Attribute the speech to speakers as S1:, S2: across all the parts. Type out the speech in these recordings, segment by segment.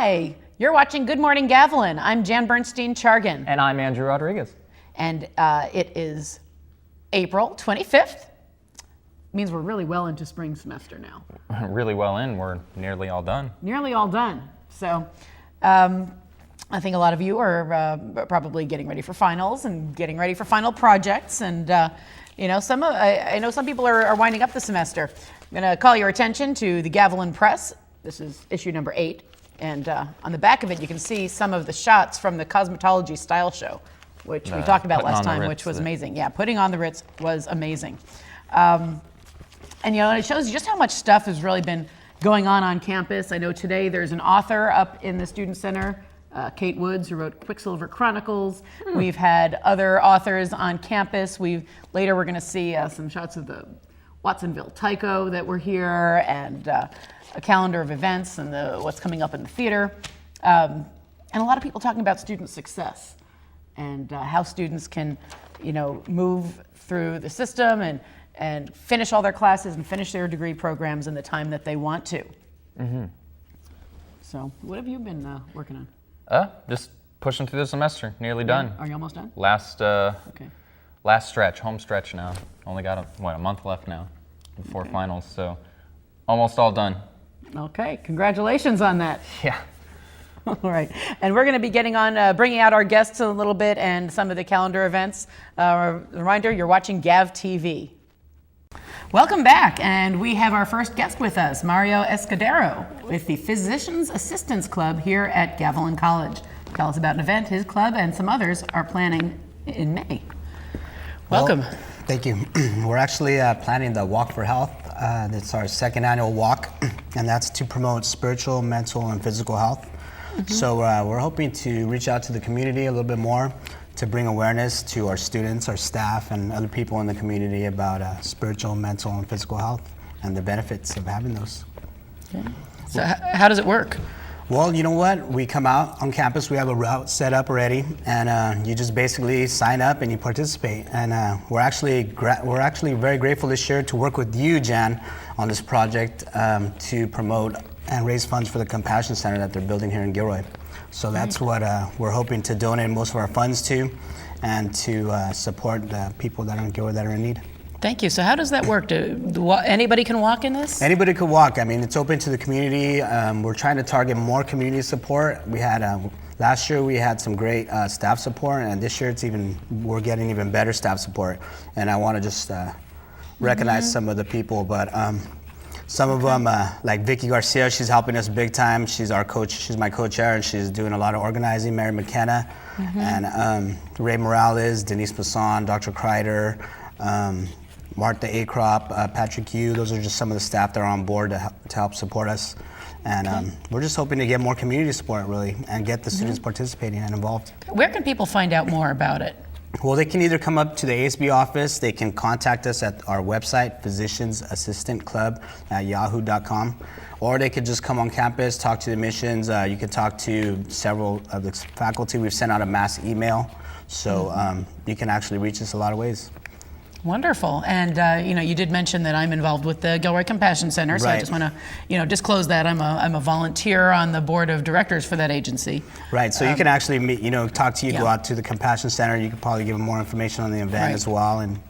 S1: Hi, you're watching Good Morning Gavilan. I'm Jan Bernstein Chargin.
S2: And I'm Andrew Rodriguez.
S1: And it is April 25th. Means we're really well into spring semester now.
S2: Really well in. We're nearly all done.
S1: Nearly all done. So I think a lot of you are probably getting ready for finals and getting ready for final projects. And I know some people are winding up the semester. I'm going to call your attention to the Gavilan Press. This is issue number 8. And on the back of it, you can see some of the shots from the cosmetology style show, which we talked about last time, which was amazing. Yeah, putting on the Ritz was amazing. And it shows you just how much stuff has really been going on campus. I know today there's an author up in the Student Center, Kate Woods, who wrote Quicksilver Chronicles. We've had other authors on campus. Later we're going to see some shots of the Watsonville Tycho that were here, and a calendar of events and what's coming up in the theater. And a lot of people talking about student success and how students can, move through the system and finish all their classes and finish their degree programs in the time that they want to. Mm-hmm. So what have you been working on?
S2: Just pushing through the semester, nearly done.
S1: Are you almost done?
S2: Last stretch, home stretch now. Only got a month left now before finals, so almost all done.
S1: Okay, congratulations on that.
S2: Yeah.
S1: All right, and we're going to be getting on, bringing out our guests in a little bit and some of the calendar events. Reminder, you're watching GavTV. Welcome back, and we have our first guest with us, Mario Escudero, with the Physicians Assistants Club here at Gavilan College. Tell us about an event his club and some others are planning in May. Welcome.
S3: Well, thank you. We're actually planning the Walk for Health. It's our second annual walk, and that's to promote spiritual, mental, and physical health. Mm-hmm. So we're hoping to reach out to the community a little bit more to bring awareness to our students, our staff, and other people in the community about spiritual, mental, and physical health and the benefits of having those.
S1: Okay. So how does it work?
S3: Well, you know what? We come out on campus, we have a route set up already, and you just basically sign up and you participate. And we're actually very grateful this year to work with you, Jan, on this project to promote and raise funds for the Compassion Center that they're building here in Gilroy. So that's what we're hoping to donate most of our funds to, and to support the people that are in Gilroy that are in need.
S1: Thank you. So how does that work? Anybody can walk in this?
S3: Anybody could walk. I mean, it's open to the community. We're trying to target more community support. We had last year we had some great staff support, and this year we're getting even better staff support. And I want to just recognize some of the people, but some of them, like Vicky Garcia, she's helping us big time. She's our coach. She's my co-chair, and she's doing a lot of organizing. Mary McKenna, and Ray Morales, Denise Passon, Dr. Kreider, Martha Acrop, Patrick Yu. Those are just some of the staff that are on board to help support us. And we're just hoping to get more community support, really, and get the students participating and involved.
S1: Where can people find out more about it?
S3: Well, they can either come up to the ASB office, they can contact us at our website, physiciansassistantclub@yahoo.com, or they could just come on campus, talk to the admissions. You can talk to several of the faculty. We've sent out a mass email, so you can actually reach us a lot of ways.
S1: Wonderful. And you did mention that I'm involved with the Gilroy Compassion Center, so I just want to disclose that I'm a volunteer on the board of directors for that agency.
S3: Right. So you can actually meet, talk to you, go out to the Compassion Center. You could probably give them more information on the event as well, and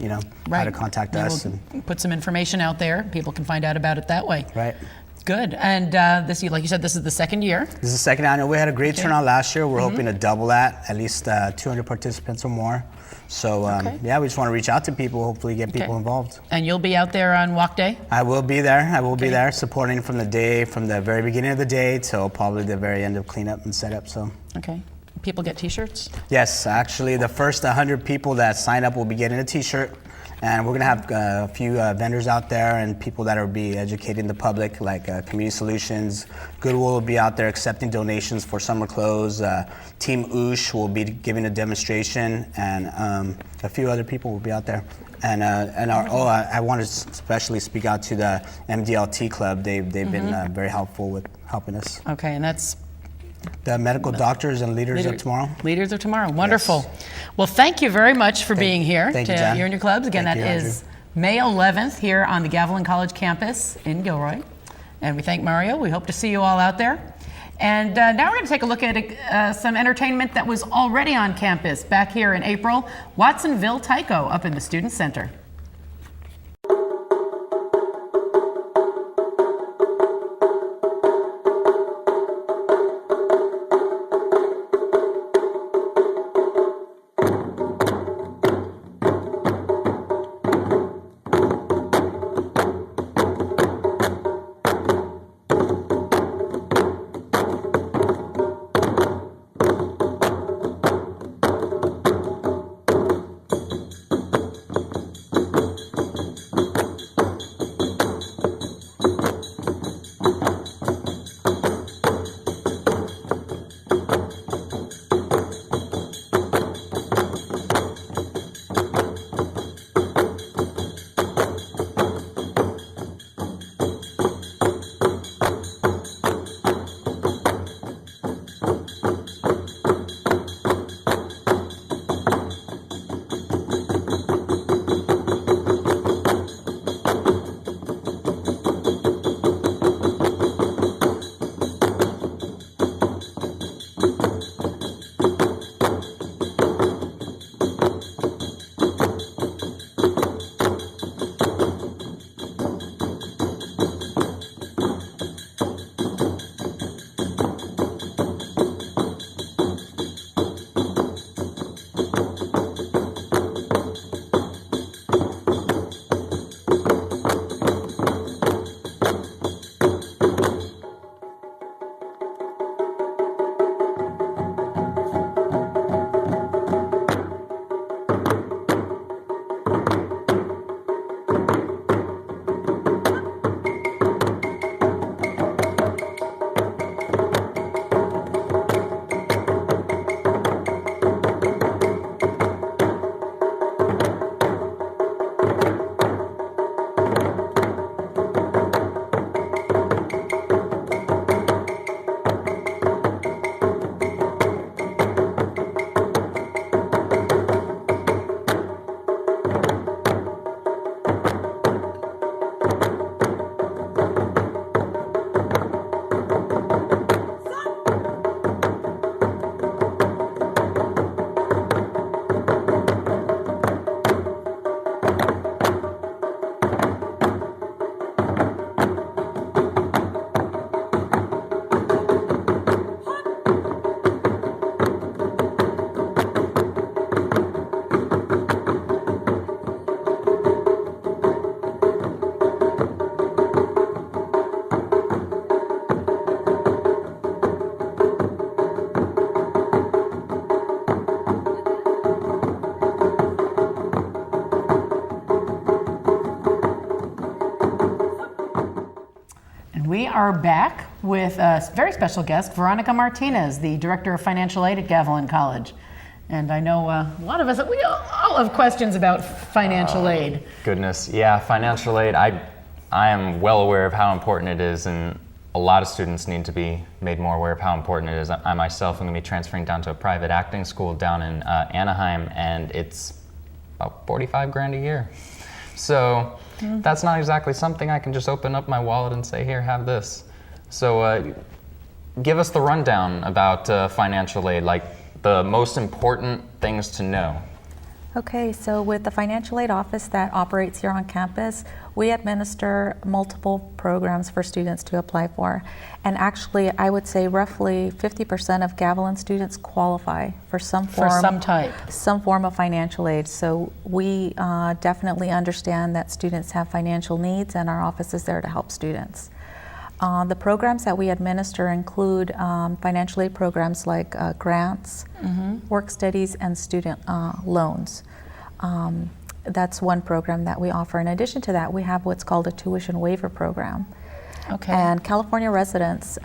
S3: how to contact us.
S1: We'll put some information out there. People can find out about it that way.
S3: Right.
S1: Good. And this, like you said, this is the second year.
S3: This is the second annual. We had a great turnout last year. We're hoping to double that, at least 200 participants or more. So we just want to reach out to people, hopefully get people involved.
S1: And you'll be out there on walk day?
S3: I will be there. I will be there supporting from the very beginning of the day till probably the very end of cleanup and setup. So.
S1: Okay. People get t-shirts?
S3: Yes, actually the first 100 people that sign up will be getting a t-shirt. And we're going to have a few vendors out there and people that will be educating the public, like Community Solutions. Goodwill will be out there accepting donations for summer clothes. Team Oosh will be giving a demonstration, and a few other people will be out there. And I want to especially speak out to the MDLT Club. They've been very helpful with helping us.
S1: Okay, and that's
S3: the medical doctors and leaders of tomorrow.
S1: Leaders of tomorrow. Wonderful. Yes. Well, thank you very much for being here.
S3: Thank you, Jan.
S1: You and your clubs. Again,
S3: thank
S1: that is May 11th here on the Gavilan College campus in Gilroy. And we thank Mario. We hope to see you all out there. And now we're going to take a look at some entertainment that was already on campus back here in April. Watsonville Tyco up in the Student Center. We are back with a very special guest, Veronica Martinez, the Director of Financial Aid at Gavilan College. And I know a lot of us, we all have questions about financial aid.
S2: Goodness, yeah, financial aid, I am well aware of how important it is, and a lot of students need to be made more aware of how important it is. I myself am going to be transferring down to a private acting school down in Anaheim, and it's about 45 grand a year. So that's not exactly something I can just open up my wallet and say, here, have this. So give us the rundown about financial aid, like the most important things to know.
S4: Okay, so with the financial aid office that operates here on campus, we administer multiple programs for students to apply for. And actually, I would say roughly 50% of Gavilan students qualify for some form of financial aid. So we definitely understand that students have financial needs, and our office is there to help students. The programs that we administer include financial aid programs like grants, work studies, and student loans. That's one program that we offer. In addition to that, we have what's called a tuition waiver program.
S1: Okay.
S4: And California residents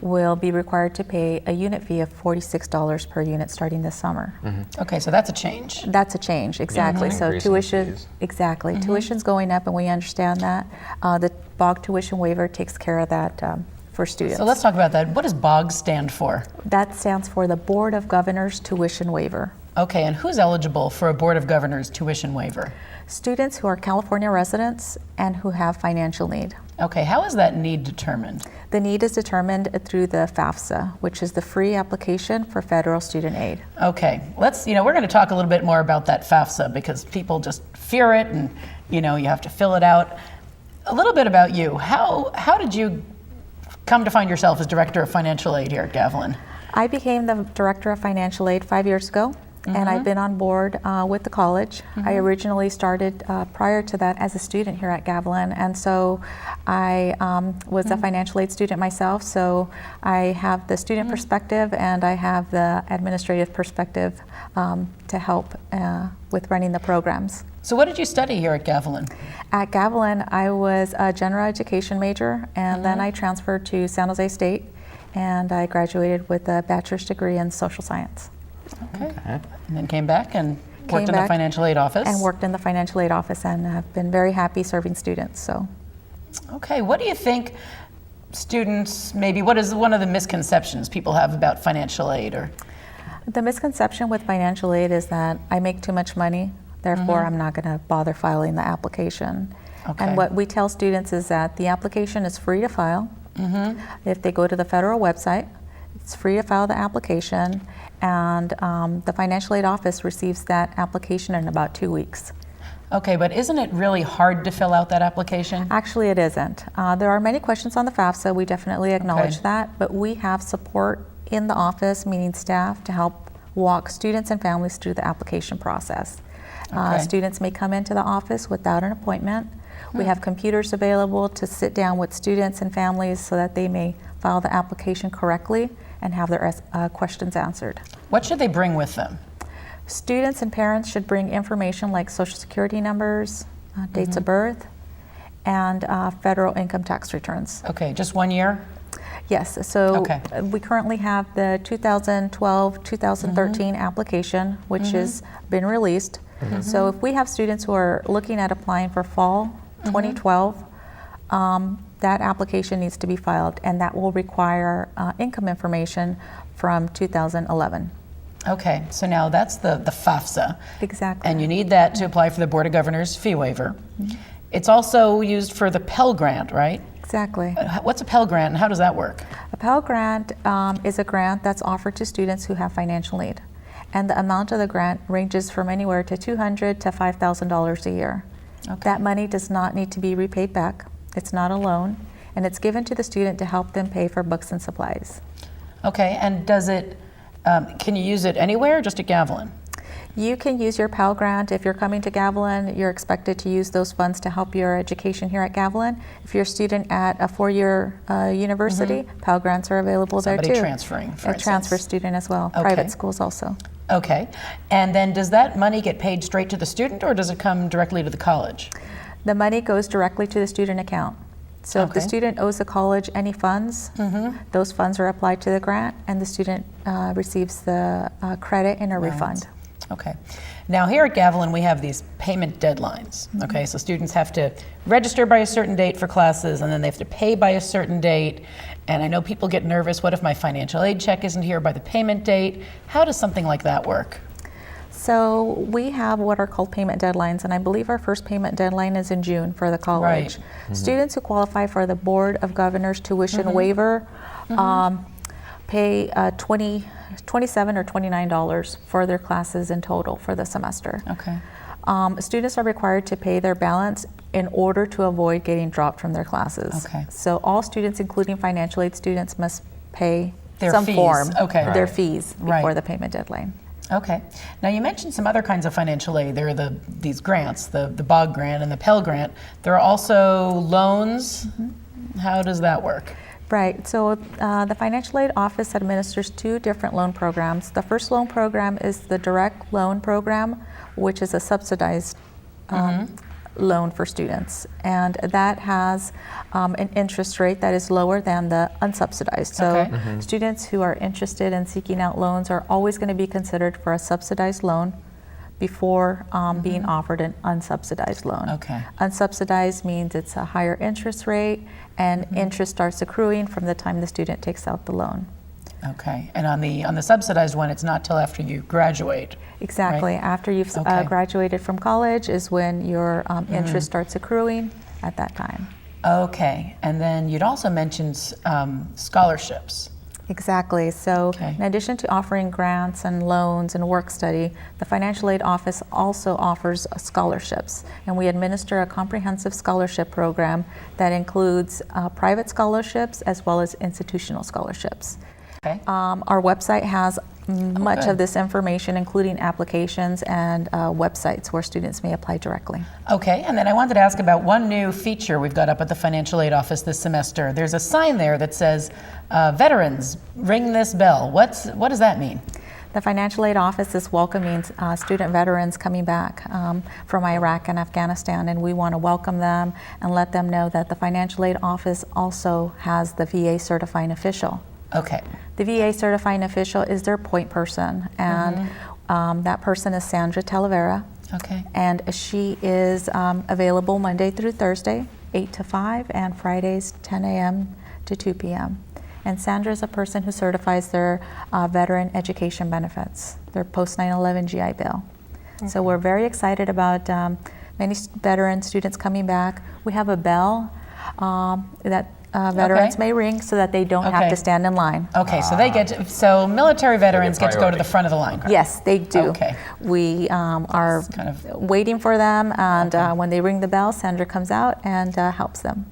S4: will be required to pay a unit fee of $46 per unit starting this summer.
S1: Okay, so that's a change.
S4: That's a change, exactly. So tuition, exactly. Tuition's going up, and we understand that. The BOG tuition waiver takes care of that for students.
S1: So let's talk about that. What does BOG stand for?
S4: That stands for the Board of Governors Tuition Waiver.
S1: Okay, and who's eligible for a Board of Governors tuition waiver?
S4: Students who are California residents and who have financial need.
S1: Okay, how is that need determined?
S4: The need is determined through the FAFSA, which is the free application for federal student aid.
S1: Okay, let's, we're going to talk a little bit more about that FAFSA because people just fear it and, you have to fill it out. A little bit about you. How did you come to find yourself as Director of Financial Aid here at Gavilan?
S4: I became the Director of Financial Aid 5 years ago. And I've been on board with the college. I originally started prior to that as a student here at Gavilan, and so I was a financial aid student myself, so I have the student perspective and I have the administrative perspective to help with running the programs.
S1: So what did you study here at Gavilan?
S4: At Gavilan, I was a general education major, and then I transferred to San Jose State, and I graduated with a bachelor's degree in social science.
S1: Okay. And then came back and worked in the financial aid office.
S4: And worked in the financial aid office, and have been very happy serving students. So,
S1: okay, what do you think students, maybe what is one of the misconceptions people have about financial aid? Or
S4: the misconception with financial aid is that I make too much money, therefore I'm not going to bother filing the application.
S1: Okay.
S4: And what we tell students is that the application is free to file. If they go to the federal website, it's free to file the application, and the financial aid office receives that application in about 2 weeks.
S1: Okay, but isn't it really hard to fill out that application?
S4: Actually, it isn't. There are many questions on the FAFSA. We definitely acknowledge that, but we have support in the office, meaning staff, to help walk students and families through the application process. Students may come into the office without an appointment. We have computers available to sit down with students and families so that they may file the application correctly and have their questions answered.
S1: What should they bring with them?
S4: Students and parents should bring information like social security numbers, dates of birth, and federal income tax returns.
S1: Okay, just 1 year?
S4: Yes, so we currently have the 2012-2013 application, which has been released. So if we have students who are looking at applying for fall 2012, that application needs to be filed, and that will require income information from 2011.
S1: Okay, so now that's the FAFSA.
S4: Exactly.
S1: And you need that to apply for the Board of Governors fee waiver. It's also used for the Pell Grant, right?
S4: Exactly.
S1: What's a Pell Grant and how does that work?
S4: A Pell Grant is a grant that's offered to students who have financial aid. And the amount of the grant ranges from anywhere to $200 to $5,000 a year.
S1: Okay.
S4: That money does not need to be repaid back. It's not a loan, and it's given to the student to help them pay for books and supplies.
S1: Okay, and does it, can you use it anywhere or just at Gavilan?
S4: You can use your Pell Grant. If you're coming to Gavilan, you're expected to use those funds to help your education here at Gavilan. If you're a student at a four-year university, Pell Grants are available there too.
S1: Somebody transferring, for instance.
S4: A transfer student as well, private schools also.
S1: Okay, and then does that money get paid straight to the student or does it come directly to the college?
S4: The money goes directly to the student account. So if the student owes the college any funds, those funds are applied to the grant and the student receives the credit and a refund.
S1: Okay. Now here at Gavilan we have these payment deadlines. Okay, so students have to register by a certain date for classes and then they have to pay by a certain date. And I know people get nervous, what if my financial aid check isn't here by the payment date? How does something like that work?
S4: So we have what are called payment deadlines, and I believe our first payment deadline is in June for the college. Students who qualify for the Board of Governors tuition waiver pay $27 or $29 for their classes in total for the semester.
S1: Okay.
S4: Students are required to pay their balance in order to avoid getting dropped from their classes.
S1: Okay.
S4: So all students, including financial aid students, must pay
S1: Their
S4: some
S1: fees.
S4: form,
S1: Right.
S4: their fees before
S1: Right.
S4: the payment deadline.
S1: Okay. Now you mentioned some other kinds of financial aid. There are these grants, the BOG grant and the Pell Grant. There are also loans. How does that work?
S4: Right, so the Financial Aid Office administers two different loan programs. The first loan program is the Direct Loan Program, which is a subsidized loan for students. And that has an interest rate that is lower than the unsubsidized. So students who are interested in seeking out loans are always going to be considered for a subsidized loan before being offered an unsubsidized loan.
S1: Okay.
S4: Unsubsidized means it's a higher interest rate, and interest starts accruing from the time the student takes out the loan.
S1: Okay. And on the subsidized one, it's not till after you graduate.
S4: Exactly.
S1: Right?
S4: After you've graduated from college is when your interest starts accruing at that time.
S1: Okay, and then you'd also mentioned scholarships.
S4: Exactly. So
S1: Okay.
S4: in addition to offering grants and loans and work study, the Financial Aid Office also offers scholarships. And we administer a comprehensive scholarship program that includes private scholarships as well as institutional scholarships.
S1: Okay.
S4: Our website has much
S1: good.
S4: of this information, including applications and websites where students may apply directly.
S1: Okay, and then I wanted to ask about one new feature we've got up at the Financial Aid Office this semester. There's a sign there that says, veterans, ring this bell. What does that mean?
S4: The Financial Aid Office is welcoming student veterans coming back from Iraq and Afghanistan, and we want to welcome them and let them know that the Financial Aid Office also has the VA certifying official.
S1: Okay.
S4: The VA certifying official is their point person, and that person is Sandra Talavera,
S1: Okay.
S4: and she is available Monday through Thursday, 8 to 5, and Fridays, 10 a.m. to 2 p.m. And Sandra is a person who certifies their veteran education benefits, their post 9/11 GI Bill. So we're very excited about many veteran students coming back. We have a bell that veterans may ring so that they don't have
S1: Okay.
S4: to stand in line.
S1: Okay, so military veterans get to go to the front of the line.
S4: Yes, they do.
S1: Okay.
S4: We are
S1: That's kind of-
S4: waiting for them, and when they ring the bell, Sandra comes out and helps them.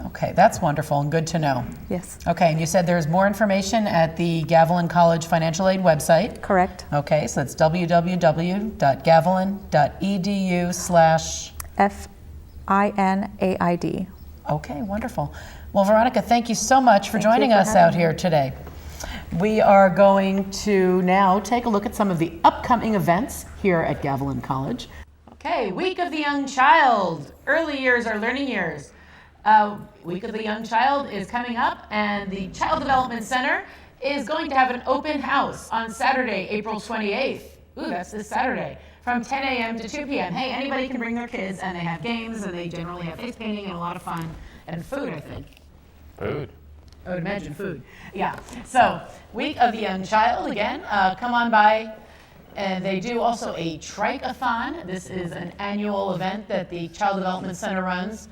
S1: Okay, that's wonderful and good to know.
S4: Yes,
S1: Okay, and you said there's more information at the Gavilan College Financial Aid website.
S4: correct.
S1: Okay, so it's www.gavilan.edu/.
S4: FINAID.
S1: Okay, wonderful. Well, Veronica, thank you so much for joining us out here today. We are going to now take a look at some of the upcoming events here at Gavilan College. Okay, Week of the Young Child. Early years are learning years. Week of the Young Child is coming up, and the Child Development Center is going to have an open house on Saturday, April 28th. Ooh, that's this Saturday, from 10 a.m. to 2 p.m. Hey, anybody can bring their kids, and they have games, and they generally have face painting and a lot of fun, and food, I think.
S2: Food.
S1: I would imagine food. Yeah. So, Week of the Young Child, again, come on by. And they do also a trike-a-thon. This is an annual event that the Child Development Center runs,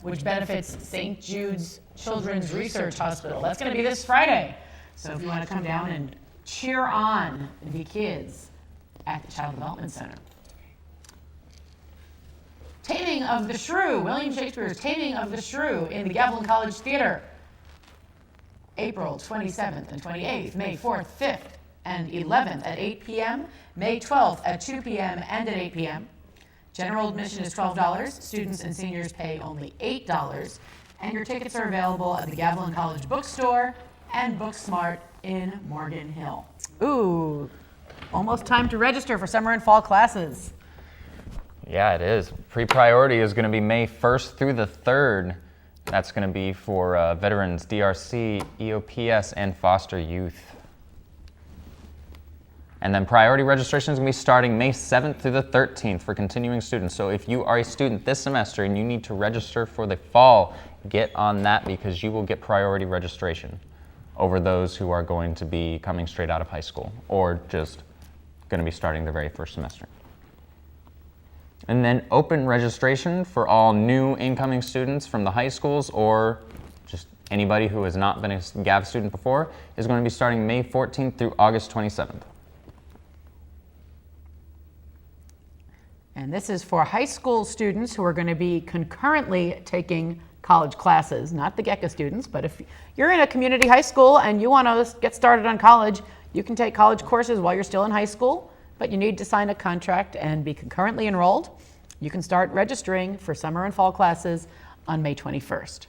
S1: which benefits St. Jude's Children's Research Hospital. That's going to be this Friday. So if you want to come down and cheer on the kids at the Child Development Center. Taming of the Shrew, William Shakespeare's Taming of the Shrew in the Gavilan College Theater. April 27th and 28th, May 4th, 5th, and 11th at 8 p.m., May 12th at 2 p.m. and at 8 p.m. General admission is $12. Students and seniors pay only $8. And your tickets are available at the Gavilan College Bookstore and Booksmart in Morgan Hill. Ooh, almost time to register for summer and fall classes.
S2: Yeah, it is. Pre-priority is going to be May 1st through the 3rd. That's going to be for veterans, DRC, EOPS, and foster youth. And then priority registration is going to be starting May 7th through the 13th for continuing students. So if you are a student this semester and you need to register for the fall, get on that because you will get priority registration over those who are going to be coming straight out of high school or just going to be starting their very first semester. And then open registration for all new incoming students from the high schools or just anybody who has not been a GAV student before is going to be starting May 14th through August 27th.
S1: And this is for high school students who are going to be concurrently taking college classes, not the GECA students, but if you're in a community high school and you want to get started on college, you can take college courses while you're still in high school, but you need to sign a contract and be concurrently enrolled. You can start registering for summer and fall classes on May 21st.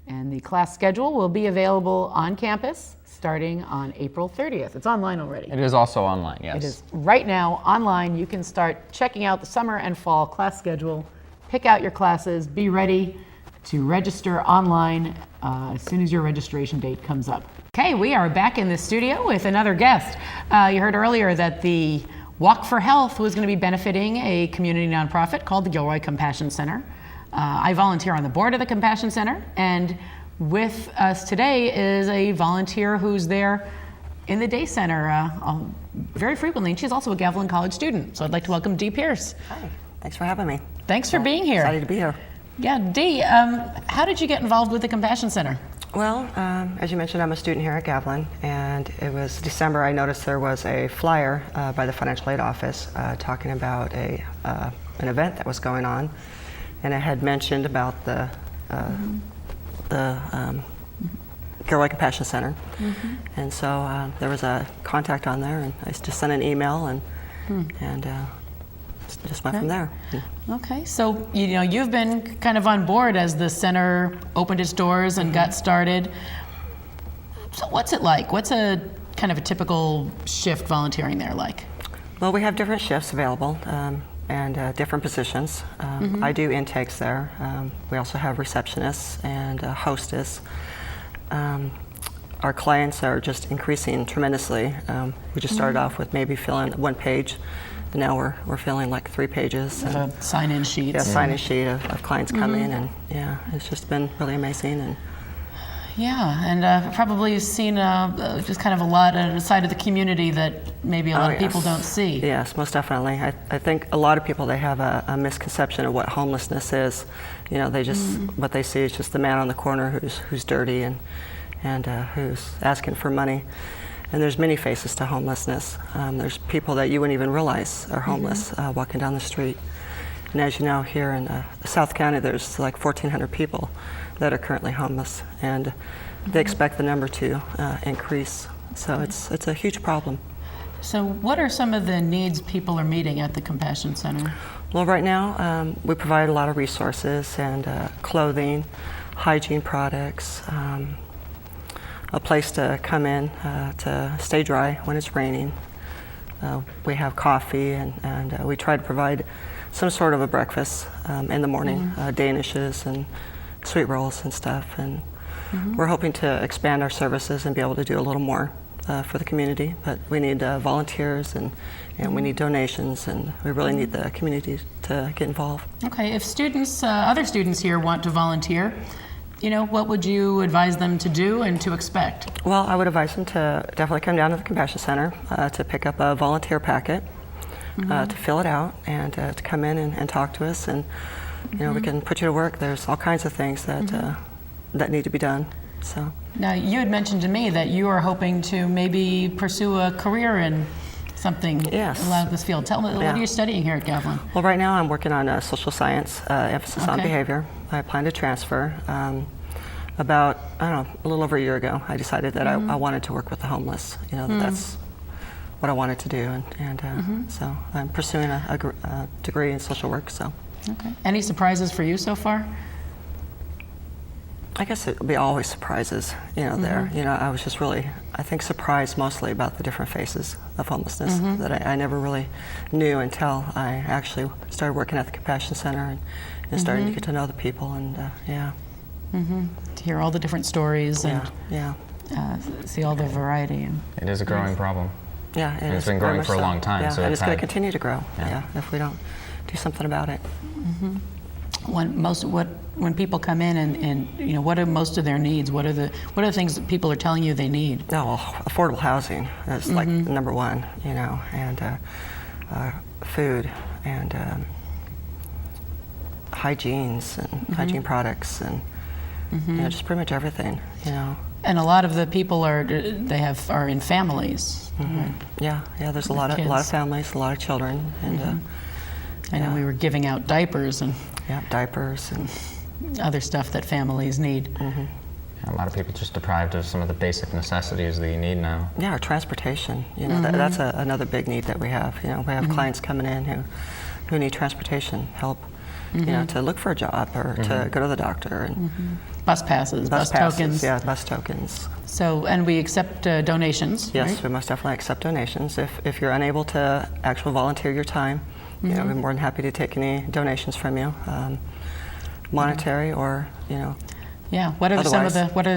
S1: And the class schedule will be available on campus starting on April 30th. It's online already.
S2: It is also online, yes.
S1: It is right now online. You can start checking out the summer and fall class schedule, pick out your classes, be ready to register online as soon as your registration date comes up. Okay, we are back in the studio with another guest. You heard earlier that the Walk for Health was going to be benefiting a community nonprofit called the Gilroy Compassion Center. I volunteer on the board of the Compassion Center, and with us today is a volunteer who's there in the day center very frequently, and she's also a Gavilan College student. So I'd like to welcome Dee Pierce.
S5: Hi, Thanks for having me.
S1: Thanks for being here.
S5: Excited to be here.
S1: Yeah, Dee, how did you get involved with the Compassion Center?
S5: Well, as you mentioned, I'm a student here at Gavilan, and it was December. I noticed there was a flyer by the Financial Aid Office talking about an event that was going on, and it had mentioned about the Gilroy Compassion Center, and so there was a contact on there, and I just sent an email and just went from there.
S1: Okay, so you've been kind of on board as the center opened its doors and got started. So what's it like? What's a kind of a typical shift volunteering there like?
S5: Well, we have different shifts available and different positions. I do intakes there. We also have receptionists and a hostess. Our clients are just increasing tremendously. We just started off with maybe filling 1 page. And now we're filling like 3 pages.
S1: A sign-in sheet.
S5: Yeah, sign-in sheet of clients coming, and yeah, it's just been really amazing. And
S1: yeah, and probably seen just kind of a lot on the side of the community that maybe a lot of people don't see.
S5: Yes, most definitely. I think a lot of people, they have a misconception of what homelessness is. They just what they see is just the man on the corner who's dirty and who's asking for money. And there's many faces to homelessness. There's people that you wouldn't even realize are homeless walking down the street. And as you know, here in South County, there's like 1,400 people that are currently homeless, and they expect the number to increase. So it's a huge problem.
S1: So what are some of the needs people are meeting at the Compassion Center?
S5: Well, right now, we provide a lot of resources and clothing, hygiene products, a place to come in to stay dry when it's raining. We have coffee, and we try to provide some sort of a breakfast in the morning, danishes and sweet rolls and stuff. And we're hoping to expand our services and be able to do a little more for the community. But we need volunteers and we need donations, and we really need the community to get involved.
S1: Okay, if students, other students here want to volunteer, what would you advise them to do and to expect?
S5: Well, I would advise them to definitely come down to the Compassion Center to pick up a volunteer packet, to fill it out, and to come in and talk to us, and we can put you to work. There's all kinds of things that that need to be done. So
S1: now, you had mentioned to me that you are hoping to maybe pursue a career in something along this field. Tell me, what are you studying here at Gavilan?
S5: Well, right now I'm working on social science, emphasis on behavior. I plan to transfer. About, a little over a year ago, I decided that I wanted to work with the homeless. That's what I wanted to do, and so I'm pursuing a degree in social work. So,
S1: okay. Any surprises for you so far?
S5: I guess it'll be always surprises, there. I was just really, I think, surprised mostly about the different faces of homelessness that I never really knew until I actually started working at the Compassion Center and starting to get to know the people, and
S1: to hear all the different stories and see all the variety.
S2: It is a growing problem.
S5: Yeah,
S2: it's been growing for a long time.
S5: Yeah,
S2: so
S5: and it's going to continue to grow. If we don't do something about it.
S1: When people come in and what are most of their needs? What are the things that people are telling you they need?
S5: Well, affordable housing is like number one, and food and hygienes and hygiene products and just pretty much everything,
S1: And a lot of the people are in families. Right?
S5: Yeah. There's a lot of families, a lot of children, and
S1: I know we were giving out diapers and
S5: diapers and
S1: other stuff that families need.
S2: A lot of people just deprived of some of the basic necessities that you need now.
S5: Yeah, our transportation. That's another big need that we have. We have clients coming in who need transportation help. To look for a job or to go to the doctor. And
S1: bus passes, bus tokens.
S5: Yeah, bus tokens.
S1: So, and we accept donations.
S5: Yes,
S1: right?
S5: we most definitely accept donations. If you're unable to actually volunteer your time, we're more than happy to take any donations from you, monetary or
S1: Yeah. What are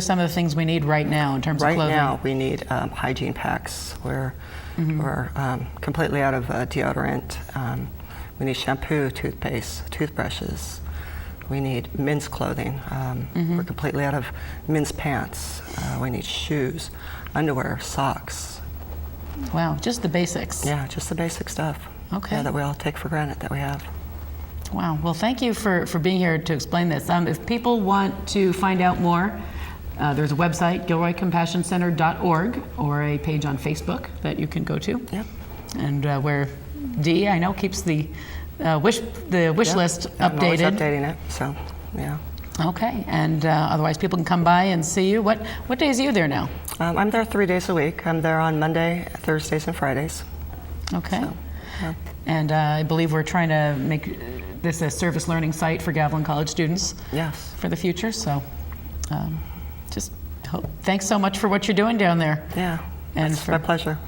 S1: some of the things we need right now in terms of clothing?
S5: Right now, we need hygiene packs. We're completely out of deodorant. We need shampoo, toothpaste, toothbrushes. We need men's clothing. We're completely out of men's pants. We need shoes, underwear, socks.
S1: Wow, just the basics.
S5: Yeah, just the basic stuff.
S1: Okay.
S5: That we all take for granted that we have.
S1: Wow. Well, thank you for being here to explain this. If people want to find out more, there's a website, gilroycompassioncenter.org, or a page on Facebook that you can go to.
S5: Yep.
S1: And where Dee, I know, keeps the wish list
S5: I'm always
S1: updated.
S5: updating it, so, yeah.
S1: Okay. And otherwise, people can come by and see you. What days are you there now?
S5: I'm there 3 days a week. I'm there on Monday, Thursdays, and Fridays.
S1: Okay.
S5: So, yeah.
S1: And I believe we're trying to make this a service learning site for Gavilan College students
S5: Yes.
S1: for the future. So just thanks so much for what you're doing down there.
S5: Yeah.
S1: And
S5: It's my pleasure.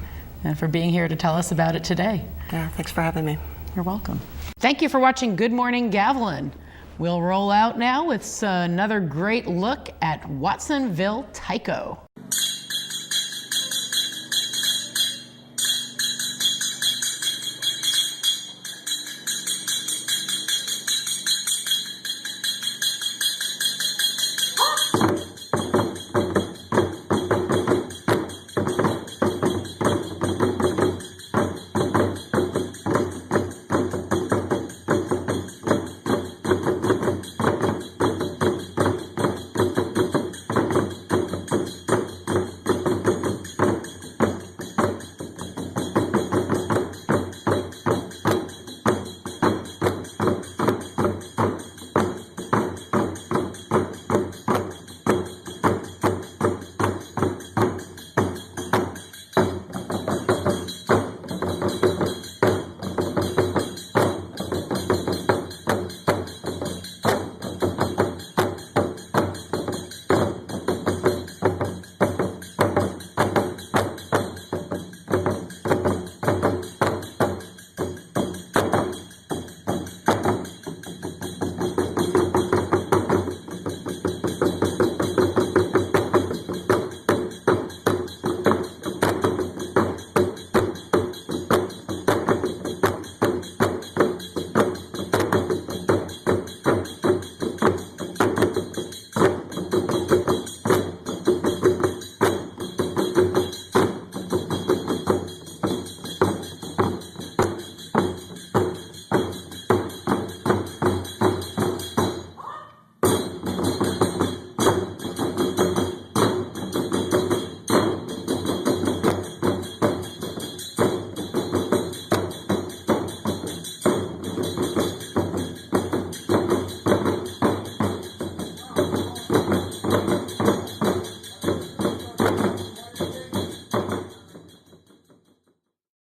S1: And for being here to tell us about it today.
S5: Yeah, thanks for having me.
S1: You're welcome. Thank you for watching Good Morning Gavilan. We'll roll out now with another great look at Watsonville Tyco.